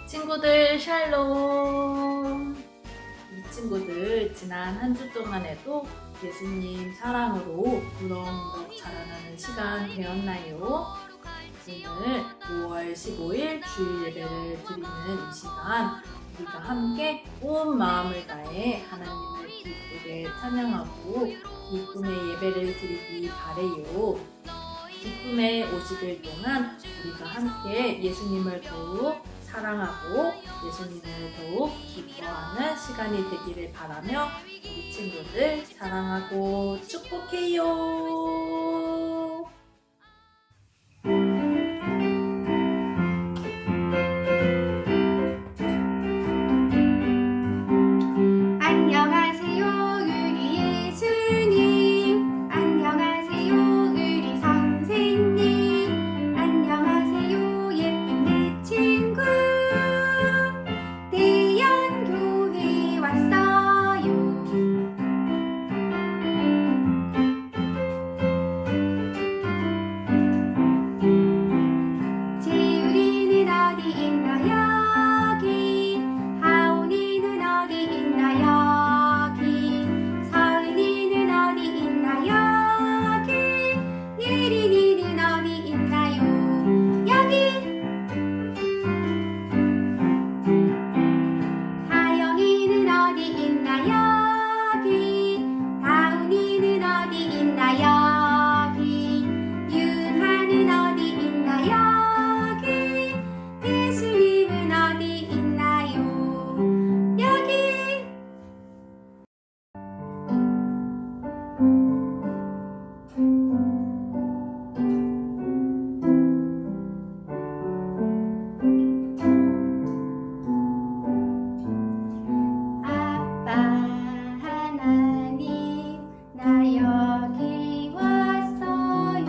친구들 샬롬. 우리 친구들 지난 한 주 동안에도 예수님 사랑으로 무럭무럭 자라나는 시간 되었나요? 오늘 5월 15일 주일 예배를 드리는 이 시간 우리가 함께 온 마음을 다해 하나님을 기쁘게 찬양하고 기쁨의 예배를 드리기 바래요. 기쁨의 50일 동안 우리가 함께 예수님을 더욱 사랑하고 예수님을 더욱 기뻐하는 시간이 되기를 바라며 우리 친구들 사랑하고 축복해요. 안녕하세요 우리 예수님, 안녕하세요 우리 선생님, 안녕하세요 예쁜 내 친구. 대연교회 왔어요. 재율이는 어디 있나 여기, 하온이는 어디 있나 여기, 서은이는 어디 있나 여기, 예린이는 어디 있나요 여기. 하영이는 어디 있나 여기, 다운이는 어디 있나 여기, 윤하는 어디 있나 여기, 예수님은 어디 있나요 여기. 아빠 하나님, 나 여기 왔어요.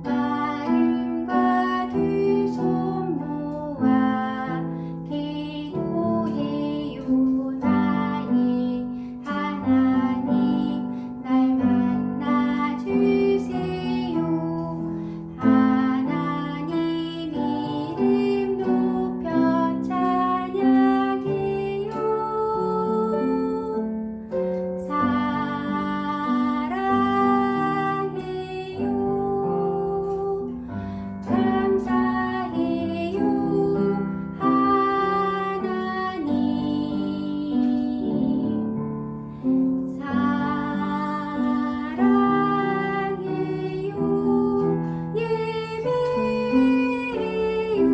마음과 두 손 모아 기도해요. 나의 하나님, 날 만나주세요. 하나님 이름 높여 찬양해요. 사랑해요. 감사해요. 하나님 사랑해요. 예배해요.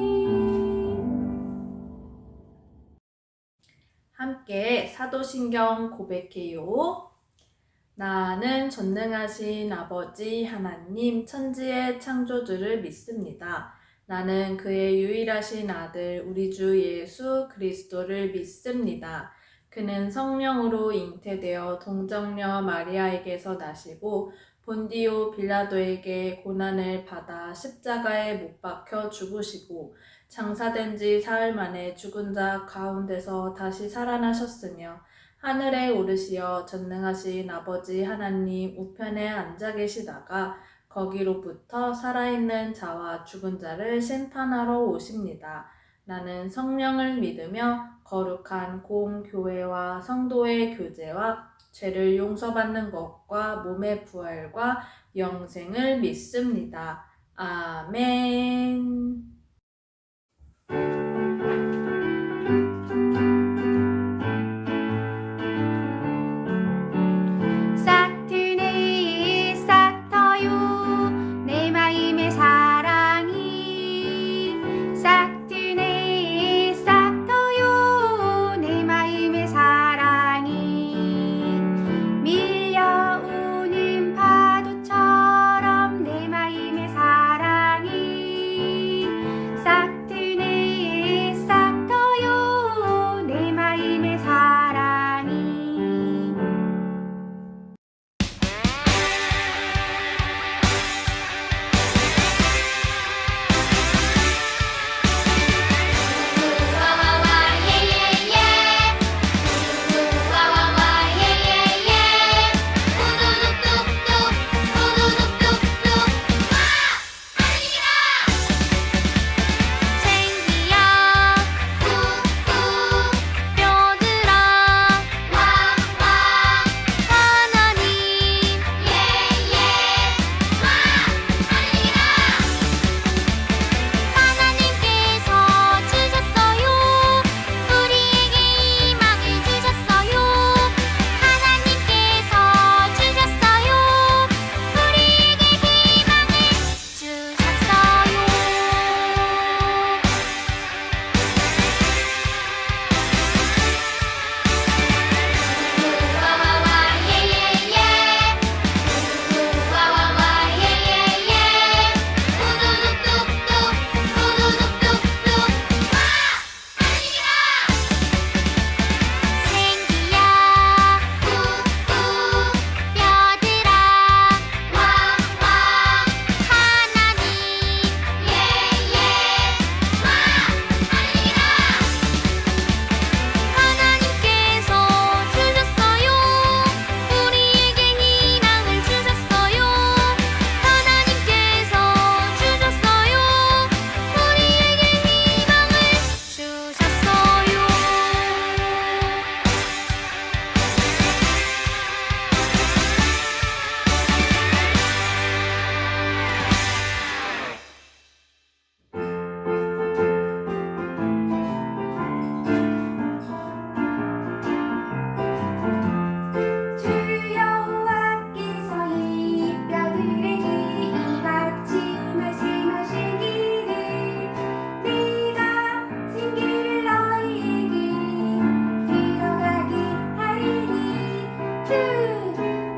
하나님. 함께 사도신경 고백해요. 나는 전능하신 아버지 하나님 천지의 창조주를 믿습니다. 나는 그의 유일하신 아들 우리 주 예수 그리스도를 믿습니다. 그는 성령으로 잉태되어 동정녀 마리아에게서 나시고 본디오 빌라도에게 고난을 받아 십자가에 못 박혀 죽으시고 장사된 지 사흘 만에 죽은 자 가운데서 다시 살아나셨으며 하늘에 오르시어 전능하신 아버지 하나님 우편에 앉아 계시다가 거기로부터 살아있는 자와 죽은 자를 심판하러 오십니다. 나는 성령을 믿으며 거룩한 공교회와 성도의 교제와 죄를 용서받는 것과 몸의 부활과 영생을 믿습니다. 아멘. 싹트네 싹터요 내 마음의 사랑이. 싹트네 싹터요 내 마음의 사랑이. 밀려오는 파도처럼 내 마음의 사랑이. 싹트네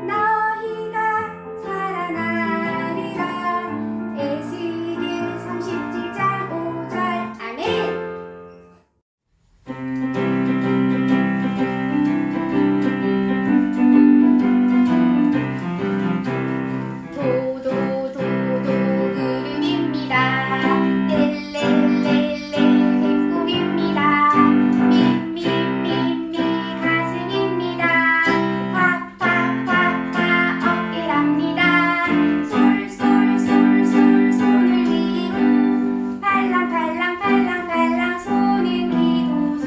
너희가 살아나리라. 에스겔 37장 5절. 아멘. 도도 구름입니다. 렐렐렐렐 배꼽입니다. 밋밋밋밋 가슴입니다. 확확확확 어깨랍니다. 솔솔솔솔 손을 위로 팔랑팔랑팔랑팔랑 손은 기도소.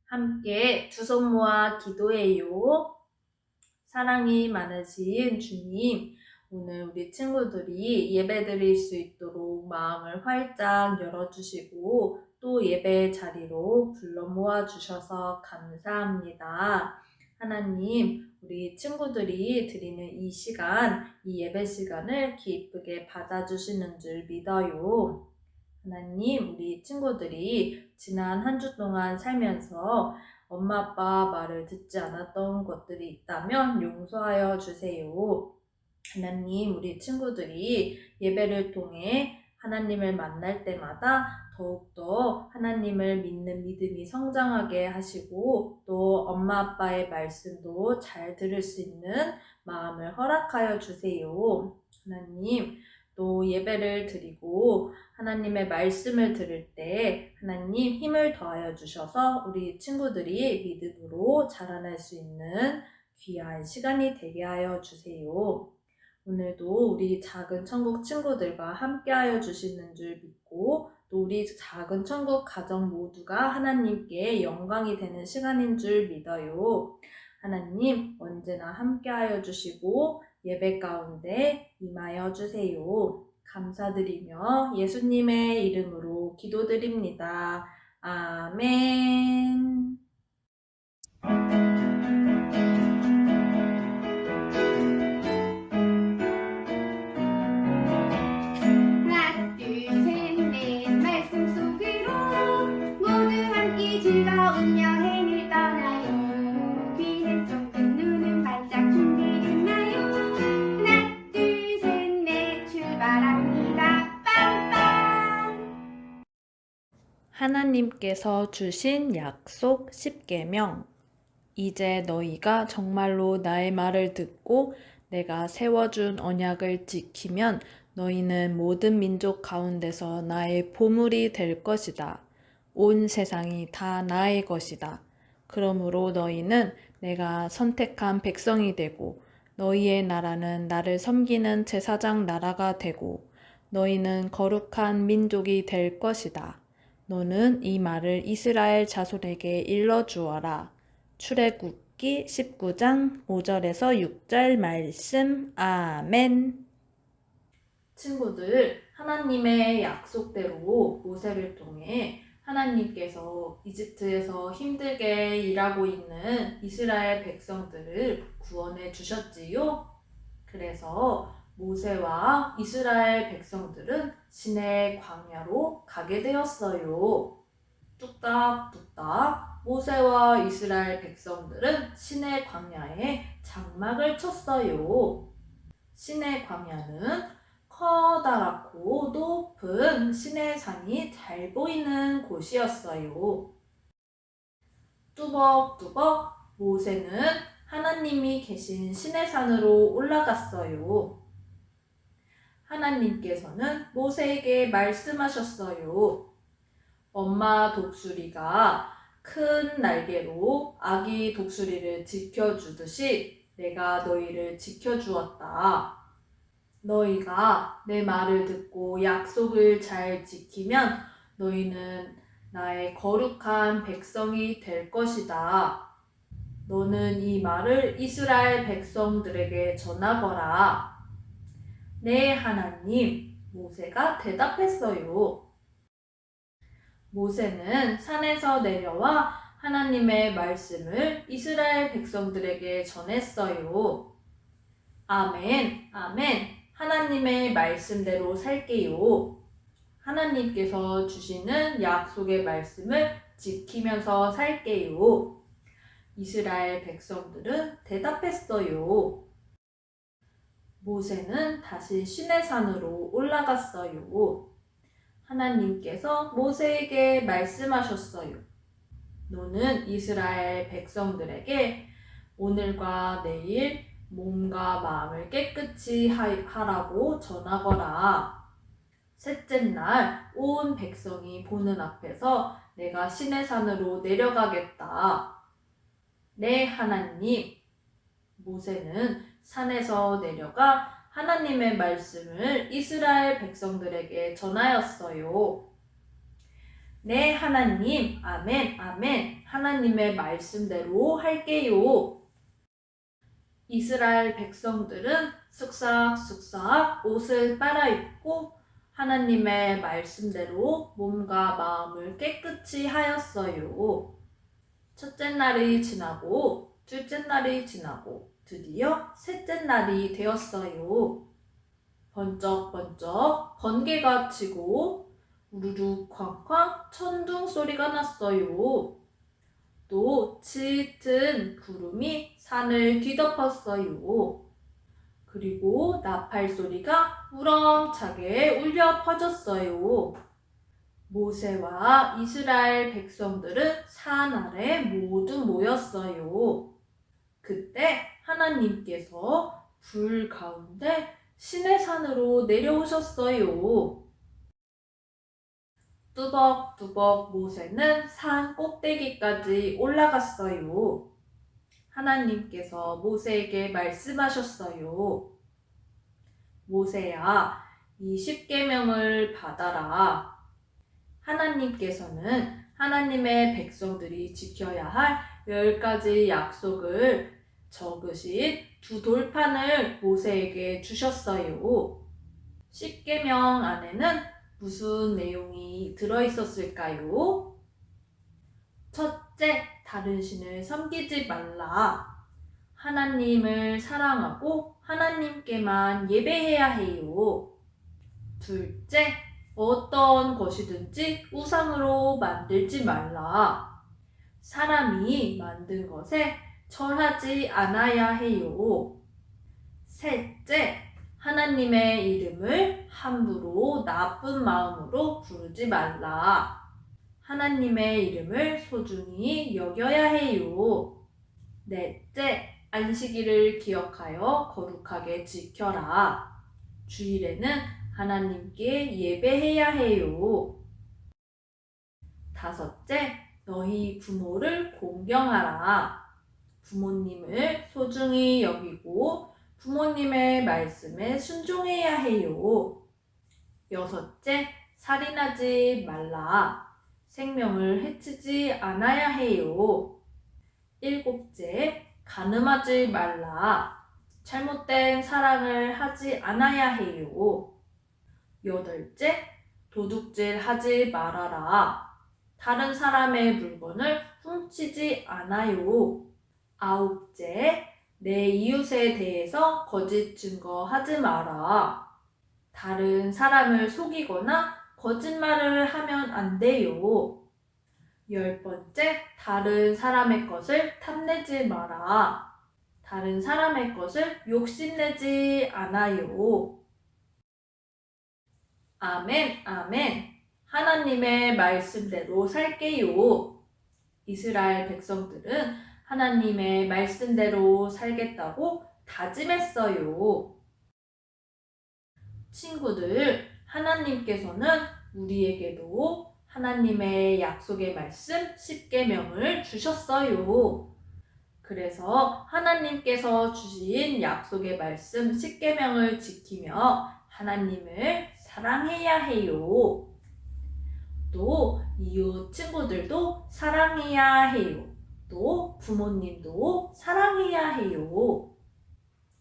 함께 두 손 모아 기도해요. 사랑이 많으신 주님, 오늘 우리 친구들이 예배 드릴 수 있도록 마음을 활짝 열어주시고 또 예배 자리로 불러 모아주셔서 감사합니다. 하나님, 우리 친구들이 드리는 이 시간, 이 예배 시간을 기쁘게 받아주시는 줄 믿어요. 하나님, 우리 친구들이 지난 한 주 동안 살면서 엄마 아빠 말을 듣지 않았던 것들이 있다면 용서하여 주세요. 하나님, 우리 친구들이 예배를 통해 하나님을 만날 때마다 더욱더 하나님을 믿는 믿음이 성장하게 하시고 또 엄마 아빠의 말씀도 잘 들을 수 있는 마음을 허락하여 주세요. 하나님, 또 예배를 드리고 하나님의 말씀을 들을 때 하나님 힘을 더하여 주셔서 우리 친구들이 믿음으로 자라날 수 있는 귀한 시간이 되게 하여 주세요. 오늘도 우리 작은 천국 친구들과 함께하여 주시는 줄 믿고 또 우리 작은 천국 가정 모두가 하나님께 영광이 되는 시간인 줄 믿어요. 하나님 언제나 함께하여 주시고 예배 가운데 임하여 주세요. 감사드리며 예수님의 이름으로 기도드립니다. 아멘. 하나 둘 셋 넷 말씀 속으로 모두 함께 즐거운 여행을 떠나요. 귀는 쫑긋 눈은 반짝 준비됐나요? 하나 둘 셋 넷 출발합니다. 빵빵. 하나님께서 주신 약속 10계명. 이제 너희가 정말로 나의 말을 듣고 내가 세워준 언약을 지키면 너희는 모든 민족 가운데서 나의 보물이 될 것이다. 온 세상이 다 나의 것이다. 그러므로 너희는 내가 선택한 백성이 되고 너희의 나라는 나를 섬기는 제사장 나라가 되고 너희는 거룩한 민족이 될 것이다. 너는 이 말을 이스라엘 자손에게 일러주어라. 출애굽기 19장 5절에서 6절 말씀. 아멘. 친구들, 하나님의 약속대로 모세를 통해 하나님께서 이집트에서 힘들게 일하고 있는 이스라엘 백성들을 구원해 주셨지요. 그래서 모세와 이스라엘 백성들은 시내 광야로 가게 되었어요. 뚝딱뚝딱 모세와 이스라엘 백성들은 시내 광야에 장막을 쳤어요. 시내 광야는 커다랗고 높은 시내산이 잘 보이는 곳이었어요. 뚜벅뚜벅 모세는 하나님이 계신 시내산으로 올라갔어요. 하나님께서는 모세에게 말씀하셨어요. 엄마 독수리가 큰 날개로 아기 독수리를 지켜주듯이 내가 너희를 지켜주었다. 너희가 내 말을 듣고 약속을 잘 지키면 너희는 나의 거룩한 백성이 될 것이다. 너는 이 말을 이스라엘 백성들에게 전하거라. 네, 하나님, 모세가 대답했어요. 모세는 산에서 내려와 하나님의 말씀을 이스라엘 백성들에게 전했어요. 아멘, 아멘. 하나님의 말씀대로 살게요. 하나님께서 주시는 약속의 말씀을 지키면서 살게요. 이스라엘 백성들은 대답했어요. 모세는 다시 시내산으로 올라갔어요. 하나님께서 모세에게 말씀하셨어요. 너는 이스라엘 백성들에게 오늘과 내일 몸과 마음을 깨끗이 하라고 전하거라. 셋째 날 온 백성이 보는 앞에서 내가 시내산으로 내려가겠다. 네, 하나님. 모세는 산에서 내려가 하나님의 말씀을 이스라엘 백성들에게 전하였어요. 네, 하나님. 아멘, 아멘. 하나님의 말씀대로 할게요. 이스라엘 백성들은 쓱싹쓱싹 옷을 빨아입고 하나님의 말씀대로 몸과 마음을 깨끗이 하였어요. 첫째 날이 지나고 둘째 날이 지나고 드디어 셋째 날이 되었어요. 번쩍번쩍 번개가 치고 우르르 쾅쾅 천둥 소리가 났어요. 또 짙은 구름이 산을 뒤덮었어요. 그리고 나팔 소리가 우렁차게 울려 퍼졌어요. 모세와 이스라엘 백성들은 산 아래 모두 모였어요. 그때 하나님께서 불 가운데 시내산으로 내려오셨어요. 뚜벅뚜벅 모세는 산 꼭대기까지 올라갔어요. 하나님께서 모세에게 말씀하셨어요. 모세야, 이 십계명을 받아라. 하나님께서는 하나님의 백성들이 지켜야 할 10가지 약속을 적으신 두 돌판을 모세에게 주셨어요. 십계명 안에는 무슨 내용이 들어있었을까요? 첫째, 다른 신을 섬기지 말라. 하나님을 사랑하고 하나님께만 예배해야 해요. 둘째, 어떤 것이든지 우상으로 만들지 말라. 사람이 만든 것에 절하지 않아야 해요. 셋째, 하나님의 이름을 함부로 나쁜 마음으로 부르지 말라. 하나님의 이름을 소중히 여겨야 해요. 넷째, 안식일을 기억하여 거룩하게 지켜라. 주일에는 하나님께 예배해야 해요. 다섯째, 너희 부모를 공경하라. 부모님을 소중히 여기고 부모님의 말씀에 순종해야 해요. 여섯째, 살인하지 말라. 생명을 해치지 않아야 해요. 일곱째, 간음하지 말라. 잘못된 사랑을 하지 않아야 해요. 여덟째, 도둑질 하지 말아라. 다른 사람의 물건을 훔치지 않아요. 아홉째, 내 이웃에 대해서 거짓 증거하지 마라. 다른 사람을 속이거나 거짓말을 하면 안 돼요. 10번째, 다른 사람의 것을 탐내지 마라. 다른 사람의 것을 욕심내지 않아요. 아멘, 아멘. 하나님의 말씀대로 살게요. 이스라엘 백성들은 하나님의 말씀대로 살겠다고 다짐했어요. 친구들, 하나님께서는 우리에게도 하나님의 약속의 말씀 10계명을 주셨어요. 그래서 하나님께서 주신 약속의 말씀 10계명을 지키며 하나님을 사랑해야 해요. 또 이웃 친구들도 사랑해야 해요. 또 부모님도 사랑해야 해요.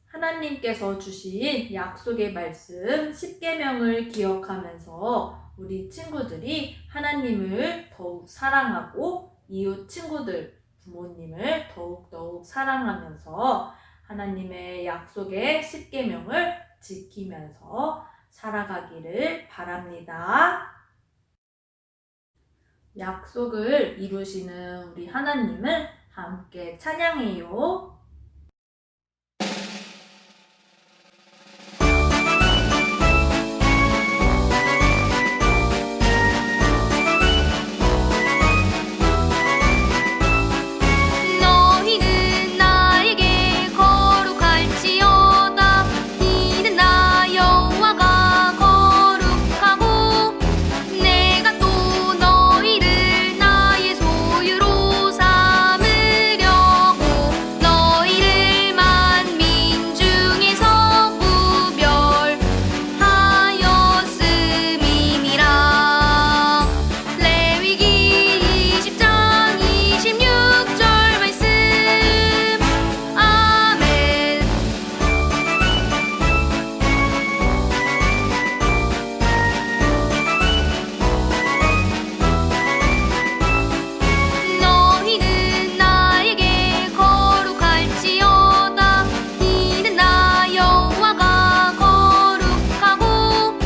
하나님께서 주신 약속의 말씀 10계명을 기억하면서 우리 친구들이 하나님을 더욱 사랑하고 이웃 친구들, 부모님을 더욱더욱 사랑하면서 하나님의 약속의 10계명을 지키면서 살아가기를 바랍니다. 약속을 이루시는 우리 하나님을 함께 찬양해요. 너희는 나에게 거룩할지어다. 이는 나 여호와가 거룩하고 내가 또 너희를 나의 소유로 삼으려고 너희를 만민 중에서 구별하였음이니라. 레위기 20장 26절 말씀. 아멘. 너희는 나에게 거룩할지어다. 이는 나 여호와가 거룩하고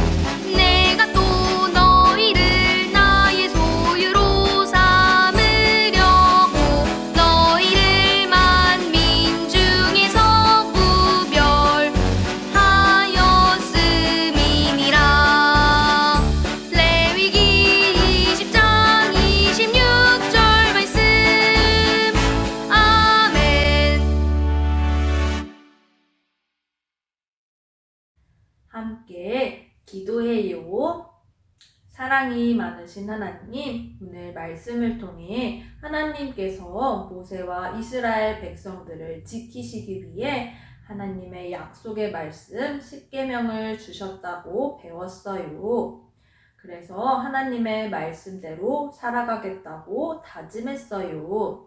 내가 또 너희를 나의 소유로 삼으려고 너희를 만민 중에서 구별하였음이니라. 레위기 20장 26절 말씀. 아멘. 함께 기도해요. 사랑이 많으신 하나님, 오늘 말씀을 통해 하나님께서 모세와 이스라엘 백성들을 지키시기 위해 하나님의 약속의 말씀 십계명을 주셨다고 배웠어요. 그래서 하나님의 말씀대로 살아가겠다고 다짐했어요.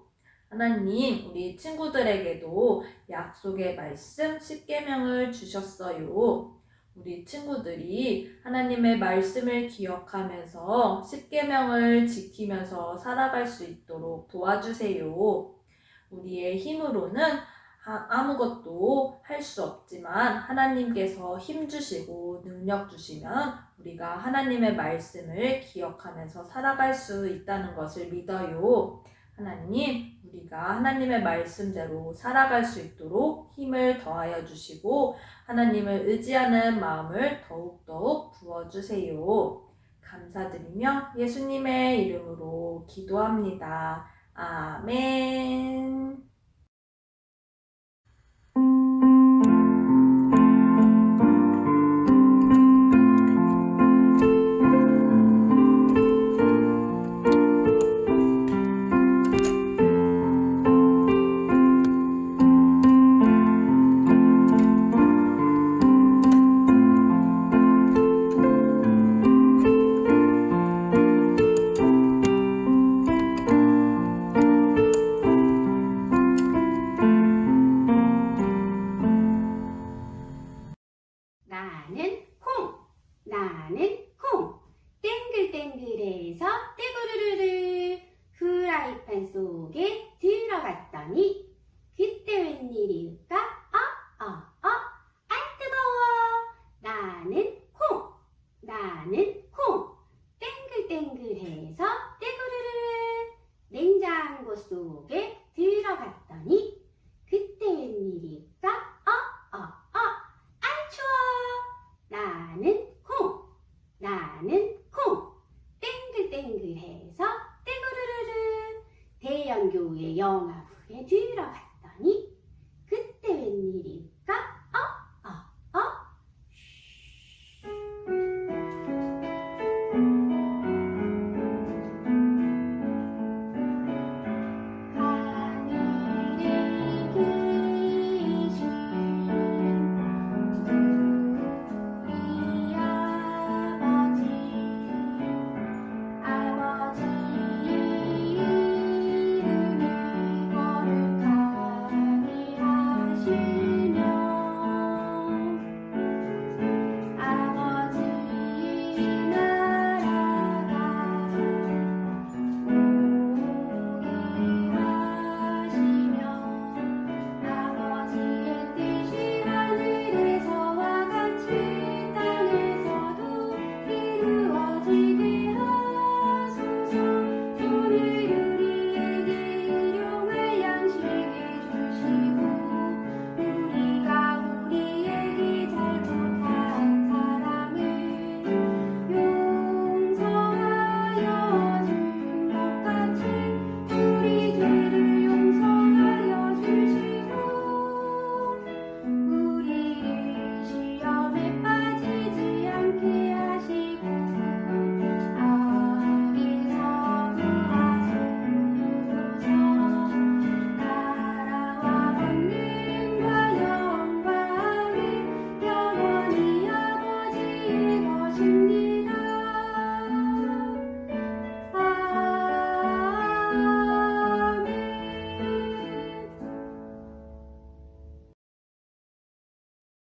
하나님, 우리 친구들에게도 약속의 말씀 십계명을 주셨어요. 우리 친구들이 하나님의 말씀을 기억하면서 십계명을 지키면서 살아갈 수 있도록 도와주세요. 우리의 힘으로는 아무것도 할 수 없지만 하나님께서 힘 주시고 능력 주시면 우리가 하나님의 말씀을 기억하면서 살아갈 수 있다는 것을 믿어요. 하나님, 우리가 하나님의 말씀대로 살아갈 수 있도록 힘을 더하여 주시고 하나님을 의지하는 마음을 더욱더욱 부어주세요. 감사드리며 예수님의 이름으로 기도합니다. 아멘. 나는 콩. 땡글땡글해서 떼구르르르. 프라이팬 속에 들어갔더니 그때 웬일일까? 아이 뜨거워. 나는 콩. 땡글땡글해서 떼구르르르. 냉장고 속에 들어갔더니 그때 웬일일까? 아이 추워. 나는 콩. 땡글땡글해서 떼구르르르. 대형교회 영화부에 들어갔더니